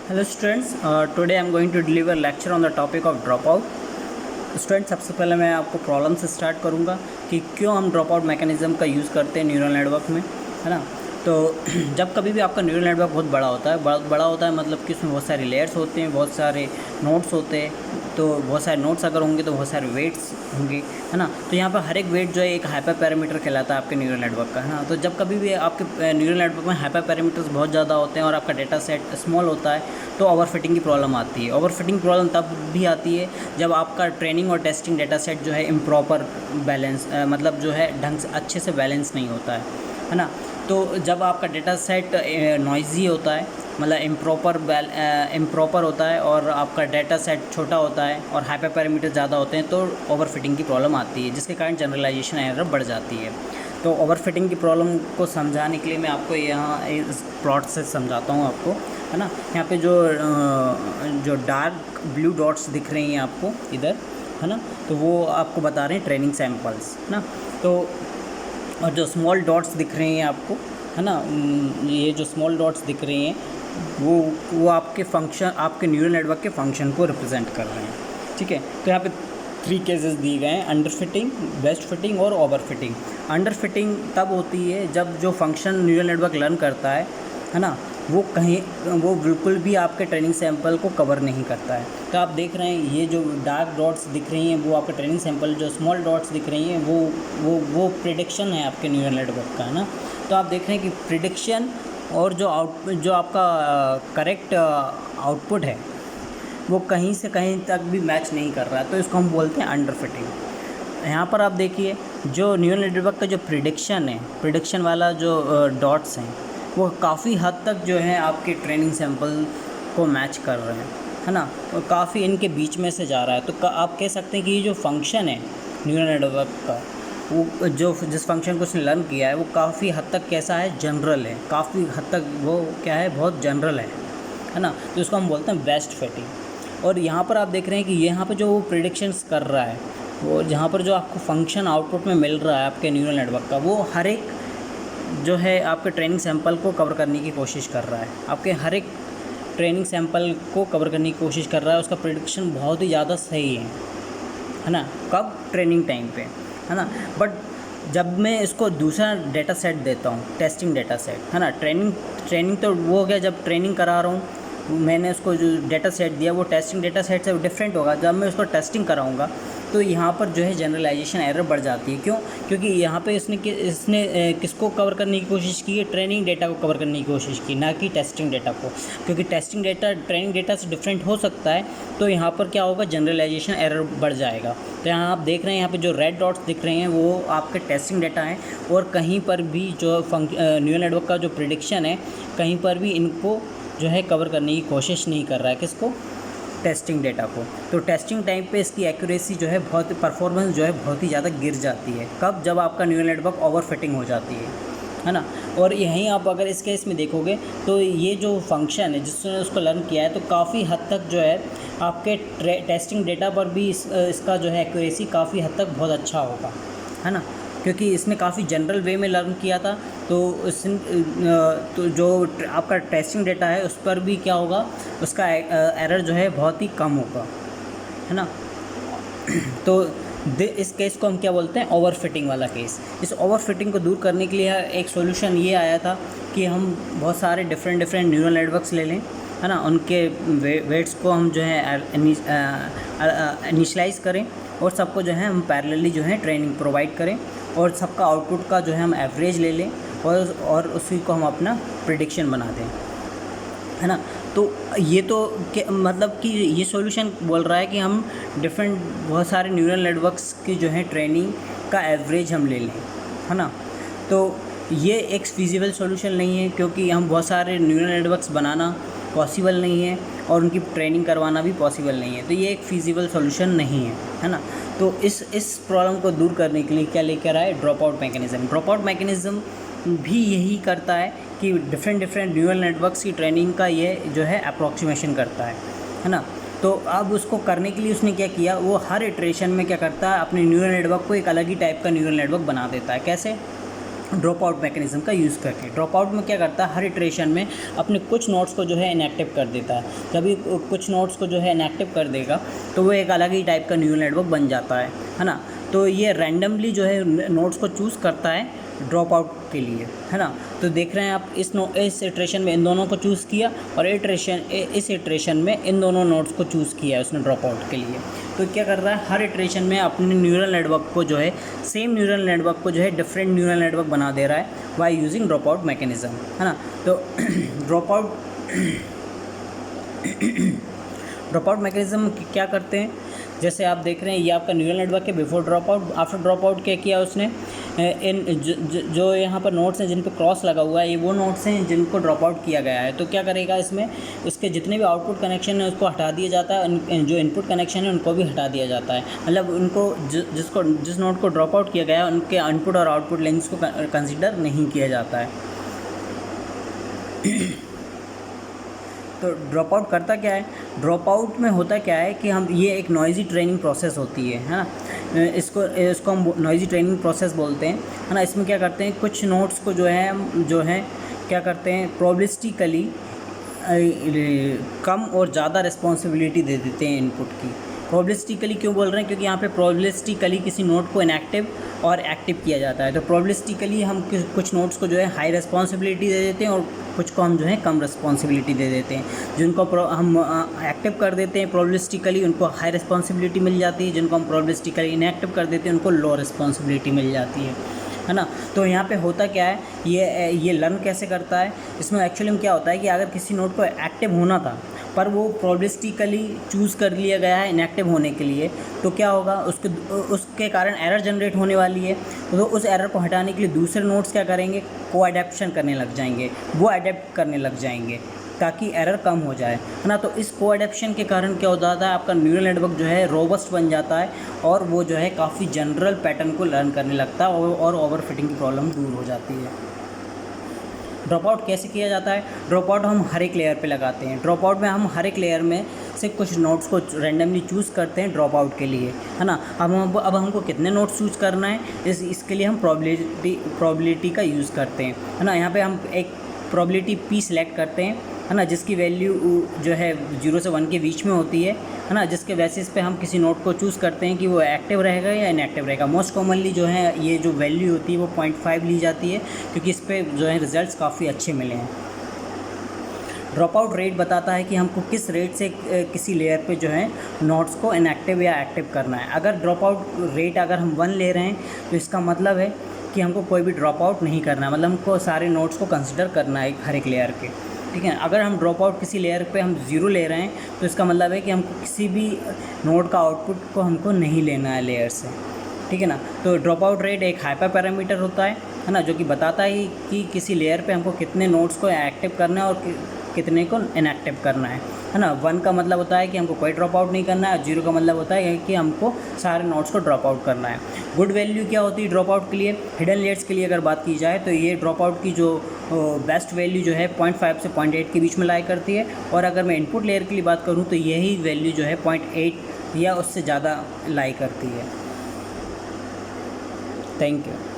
Hello students, today I am going to deliver lecture on the topic of dropout. Student सबसे पहले मैं आपको problem से start करूँगा कि क्यों हम ड्रॉप आउट मैकेनिज़्म का यूज़ करते हैं न्यूरल नेटवर्क में, है ना। तो जब कभी भी आपका न्यूरल नेटवर्क बहुत बड़ा होता है, बड़ा होता है मतलब कि उसमें बहुत सारे लेयर्स होते हैं, बहुत सारे नोड्स होते हैं। तो बहुत सारे नोड्स अगर होंगे तो बहुत सारे वेट्स होंगे, है ना। तो यहाँ पर हर एक वेट जो है एक हाइपर पैरामीटर कहलाता है आपके न्यूरल नेटवर्क का, है ना। तो जब कभी भी आपके न्यूरल नेटवर्क में हाइपर पैरामीटर्स बहुत ज़्यादा होते हैं और आपका डेटा सेट स्मॉल होता है तो ओवरफिटिंग की प्रॉब्लम आती है। ओवरफिटिंग प्रॉब्लम तब भी आती है जब आपका ट्रेनिंग और टेस्टिंग डेटा सेट जो है इम्प्रॉपर बैलेंस मतलब जो है ढंग से अच्छे से बैलेंस नहीं होता है ना। तो जब आपका डेटा सेट नॉइज़ी होता है मतलब इम्प्रॉपर होता है और आपका डेटा सेट छोटा होता है और हाइपर पैरामीटर ज़्यादा होते हैं तो ओवरफिटिंग की प्रॉब्लम आती है, जिसके कारण जनरलाइजेशन एरर बढ़ जाती है। तो ओवरफिटिंग की प्रॉब्लम को समझाने के लिए मैं आपको यहाँ इस प्लॉट से समझाता हूँ आपको, है ना। यहाँ पे जो डार्क ब्लू डॉट्स दिख रही हैं आपको इधर, है ना, तो वो आपको बता रहे हैं ट्रेनिंग सैंपल्स, है ना। तो और जो स्मॉल डॉट्स दिख रही हैं आपको, है ना, ये जो स्मॉल डॉट्स दिख रही हैं वो आपके फंक्शन, आपके न्यूरल नेटवर्क के फंक्शन को रिप्रेजेंट कर रहे हैं, ठीक है। तो यहाँ पे 3 केसेस दिए गए हैं, अंडर फिटिंग, बेस्ट फिटिंग और ओवर फिटिंग। अंडर फिटिंग तब होती है जब जो फंक्शन न्यूरल नेटवर्क लर्न करता है ना, वो बिल्कुल भी आपके ट्रेनिंग सैंपल को कवर नहीं करता है। तो आप देख रहे हैं ये जो डार्क डॉट्स दिख रही हैं वो आपके ट्रेनिंग सैंपल, जो स्मॉल डॉट्स दिख रही हैं वो प्रिडिक्शन है आपके न्यूरल नेटवर्क का, है ना। तो आप देख रहे हैं कि प्रिडिक्शन और जो आपका करेक्ट आउटपुट है वो कहीं से कहीं तक भी मैच नहीं कर रहा है, तो इसको हम बोलते हैं अंडर फिटिंग। यहाँ पर आप देखिए जो न्यूरल नेटवर्क का जो प्रिडिक्शन है, प्रिडिक्शन वाला जो डॉट्स हैं वो काफ़ी हद तक जो है आपके ट्रेनिंग सैंपल को मैच कर रहे हैं, है ना, और काफ़ी इनके बीच में से जा रहा है। तो आप कह सकते हैं कि ये जो फंक्शन है न्यूरल नेटवर्क का, वो जिस फंक्शन को उसने लर्न किया है वो काफ़ी हद तक कैसा है, जनरल है, काफ़ी हद तक वो क्या है, बहुत जनरल है ना। तो इसको हम बोलते हैं बेस्ट फिटिंग। और यहाँ पर आप देख रहे हैं कि यहाँ पर जो वो प्रिडिक्शंस कर रहा है, वो जहाँ पर जो आपको फंक्शन आउटपुट में मिल रहा है आपके न्यूरल नेटवर्क का, वो हर एक जो है आपके ट्रेनिंग सैंपल को कवर करने की कोशिश कर रहा है, आपके हर एक ट्रेनिंग सैंपल को कवर करने की कोशिश कर रहा है। उसका प्रिडिक्शन बहुत ही ज़्यादा सही है ना, कब, ट्रेनिंग टाइम पे, है ना। बट जब मैं इसको दूसरा डेटा सेट देता हूँ, टेस्टिंग डेटा सेट, है ना, ट्रेनिंग तो वो हो गया जब ट्रेनिंग करा रहा हूँ, मैंने उसको जो डेटा सेट दिया वो टेस्टिंग डेटा सेट से डिफरेंट होगा। जब मैं उसको टेस्टिंग कराऊंगा तो यहाँ पर जो है जनरलाइजेशन एरर बढ़ जाती है। क्यों? क्योंकि यहाँ पे इसने किसको कवर करने की कोशिश की है, ट्रेनिंग डेटा को कवर करने की कोशिश की, ना कि टेस्टिंग डेटा को। क्योंकि टेस्टिंग डेटा ट्रेनिंग डेटा से डिफरेंट हो सकता है, तो यहाँ पर क्या होगा, जनरलाइजेशन एरर बढ़ जाएगा। तो यहाँ आप देख रहे हैं यहाँ पे जो रेड डॉट्स दिख रहे हैं वो आपके टेस्टिंग डेटा हैं, और कहीं पर भी जो न्यूरल नेटवर्क का जो प्रिडिक्शन है कहीं पर भी इनको जो है कवर करने की कोशिश नहीं कर रहा है, किसको, टेस्टिंग डेटा को। तो टेस्टिंग टाइम पे इसकी एक्यूरेसी जो है परफॉर्मेंस जो है बहुत ही ज़्यादा गिर जाती है। कब? जब आपका न्यूरल नेटवर्क ओवरफिटिंग हो जाती है ना। और यहीं आप अगर इस केस में देखोगे तो ये जो फंक्शन है जिसने उसको लर्न किया है, तो काफ़ी हद तक जो है आपके टेस्टिंग डेटा पर भी इसका जो है एक्यूरेसी काफ़ी हद तक बहुत अच्छा होगा, है ना, क्योंकि इसने काफ़ी जनरल वे में लर्न किया था। तो जो आपका टेस्टिंग डेटा है उस पर भी क्या होगा, उसका एरर जो है बहुत ही कम होगा, है ना। तो इस केस को हम क्या बोलते हैं, ओवरफिटिंग वाला केस। इस ओवरफिटिंग को दूर करने के लिए एक सॉल्यूशन ये आया था कि हम बहुत सारे डिफरेंट न्यूरल नेटवर्क्स ले लें, है ना, उनके वेट्स को हम जो है इनिशलाइज़ करें और सबको जो है हम पैरेलली जो है ट्रेनिंग प्रोवाइड करें, और सबका आउटपुट का जो है हम एवरेज ले लें और उसी को हम अपना प्रिडिक्शन बना दें, है ना। तो ये तो मतलब कि ये सॉल्यूशन बोल रहा है कि हम बहुत सारे न्यूरल नेटवर्क्स की जो है ट्रेनिंग का एवरेज हम ले लें, है ना। तो ये एक फिजिबल सॉल्यूशन नहीं है, क्योंकि हम बहुत सारे न्यूरल नेटवर्क्स बनाना पॉसिबल नहीं है और उनकी ट्रेनिंग करवाना भी पॉसिबल नहीं है। तो ये एक फिजिबल सॉल्यूशन नहीं है ना। तो इस प्रॉब्लम को दूर करने के लिए क्या लेकर आए, drop out mechanism. Drop out mechanism भी यही करता है कि डिफरेंट न्यूरल नेटवर्क्स की ट्रेनिंग का ये जो है अप्रॉक्सीमेशन करता है ना। तो अब उसको करने के लिए उसने क्या किया, वो हर इटरेशन में क्या करता है, अपने न्यूरल नेटवर्क को एक अलग ही टाइप का न्यूरल नेटवर्क बना देता है। कैसे? ड्रॉप आउट मैकेनिज्म का यूज़ करके। ड्रॉप आउट में क्या करता है, हर इटरेशन में अपने कुछ नोड्स को जो है इनएक्टिव कर देता है। जब ये कुछ नोड्स को जो है इनएक्टिव कर देगा तो वो एक अलग ही टाइप का न्यूरल नेटवर्क बन जाता है ना। तो ये रैंडमली जो है नोड्स को चूज़ करता है ड्रॉप आउट के लिए, है ना। तो देख रहे हैं आप इस इटरेशन में इन दोनों को चूज़ किया और इस इटरेशन में इन दोनों नोड्स को चूज़ किया है उसने ड्रॉप आउट के लिए। तो क्या कर रहा है, हर इटरेशन में अपने न्यूरल नेटवर्क को जो है, सेम न्यूरल नेटवर्क को जो है डिफरेंट न्यूरल नेटवर्क बना दे रहा है by using drop out mechanism, है ना। तो ड्रॉप आउट मैकेनिज्म क्या करते हैं, जैसे आप देख रहे हैं ये आपका न्यूरल नेटवर्क है before drop out. After drop out क्या किया उसने, इन जो यहाँ पर नोड्स हैं जिन पे क्रॉस लगा हुआ है, ये वो नोड्स हैं जिनको ड्रॉप आउट किया गया है। तो क्या करेगा, इसमें इसके जितने भी आउटपुट कनेक्शन है उसको हटा दिया जाता है, जो इनपुट कनेक्शन है उनको भी हटा दिया जाता है। मतलब उनको जिस नोड को ड्रॉप आउट किया गया है उनके इनपुट और आउटपुट लिंक्स को कंसिडर नहीं किया जाता है। तो ड्रॉप आउट करता क्या है, ड्रॉप आउट में होता क्या है कि हम ये एक नॉइज़ी ट्रेनिंग प्रोसेस होती है ना। इसको हम नॉइज़ी ट्रेनिंग प्रोसेस बोलते हैं, है ना। इसमें क्या करते हैं, कुछ नोड्स को जो है क्या करते हैं, प्रोबेबिलिस्टिकली कम और ज़्यादा रिस्पॉन्सिबिलिटी दे देते हैं इनपुट की। प्रोबेबिलिस्टिकली क्यों बोल रहे हैं, क्योंकि यहाँ पे प्रोबेबिलिस्टिकली किसी नोड को इनएक्टिव और एक्टिव किया जाता है। तो प्रोबेबिलिस्टिकली हम कुछ नोड्स को जो है हाई रिस्पॉन्सिबिलिटी दे देते हैं और कुछ को हम जो है कम रिस्पॉन्सिबिलिटी दे देते हैं। जिनको हम एक्टिव कर देते हैं प्रोबेबिलिस्टिकली उनको हाई रिस्पॉन्सिबिलिटी मिल जाती है, जिनको हम प्रोबेबिलिस्टिकली इनएक्टिव कर देते हैं उनको लो रिस्पॉन्सिबिलिटी मिल जाती है ना। तो यहाँ पे होता क्या है, ये लर्न कैसे करता है, इसमें एक्चुअली में क्या होता है कि अगर किसी नोड को एक्टिव होना था पर वो प्रोबेबिलिस्टिकली चूज़ कर लिया गया है इनएक्टिव होने के लिए, तो क्या होगा, उसके कारण एरर जनरेट होने वाली है। तो उस एरर को हटाने के लिए दूसरे नोड्स क्या करेंगे, को एडेप्शन करने लग जाएंगे, वो एडेप्ट करने लग जाएंगे ताकि एरर कम हो जाए, है ना। तो इस को एडेप्शन के कारण क्या हो जाता है, आपका न्यूरल नेटवर्क जो है रोबस्ट बन जाता है और वो जो है काफ़ी जनरल पैटर्न को लर्न करने लगता है और ओवरफिटिंग की प्रॉब्लम दूर हो जाती है। ड्रॉप आउट कैसे किया जाता है, ड्रॉप आउट हम हर एक लेयर पे लगाते हैं। ड्रॉप आउट में हम हर एक लेयर में से कुछ नोड्स को रैंडमली चूज़ करते हैं ड्रॉप आउट के लिए, है ना। अब हमको कितने नोड्स चूज़ करना है, इसके लिए हम प्रोबेबिलिटी का यूज़ करते हैं, है ना। यहाँ पे हम एक प्रोबेबिलिटी पी सिलेक्ट करते हैं, है ना, जिसकी वैल्यू जो है 0 से 1 के बीच में होती है ना। जिसके बेसिस पे हम किसी नोड को चूज़ करते हैं कि वो एक्टिव रहेगा या इनएक्टिव रहेगा। मोस्ट कॉमनली जो है ये जो वैल्यू होती है वो 0.5 ली जाती है, क्योंकि इस पर जो है रिजल्ट्स काफ़ी अच्छे मिले हैं। ड्रॉप आउट रेट बताता है कि हमको किस रेट से किसी लेयर पे जो है नोड्स को इनएक्टिव या एक्टिव करना है। अगर ड्रॉप आउट रेट अगर हम 1 ले रहे हैं तो इसका मतलब है कि हमको कोई भी ड्रॉप आउट नहीं करना है, मतलब हमको सारे नोड्स को कंसिडर करना है हर एक लेयर के, ठीक है। अगर हम ड्रॉप आउट किसी लेयर पे हम 0 ले रहे हैं तो इसका मतलब है कि हमको किसी भी नोड का आउटपुट को हमको नहीं लेना है लेयर से, ठीक है ना। तो ड्रॉप आउट रेट एक हाइपर पैरामीटर होता है ना, जो कि बताता है कि किसी लेयर पे हमको कितने नोड्स को एक्टिव करना है और कितने को इनएक्टिव करना है ना। 1 का मतलब होता है कि हमको कोई ड्रॉप आउट नहीं करना है, 0 का मतलब होता है कि हमको सारे नोड्स को ड्रॉप आउट करना है। गुड वैल्यू क्या होती है ड्रॉप आउट के लिए, हिडन लेयर्स के लिए अगर बात की जाए तो ये ड्रॉप आउट की जो बेस्ट वैल्यू जो है 0.5 से 0.8 के बीच में लाई करती है। और अगर मैं इनपुट लेयर के लिए बात करूँ तो यही वैल्यू जो है 0.8 या उससे ज़्यादा लाई करती है। Thank you.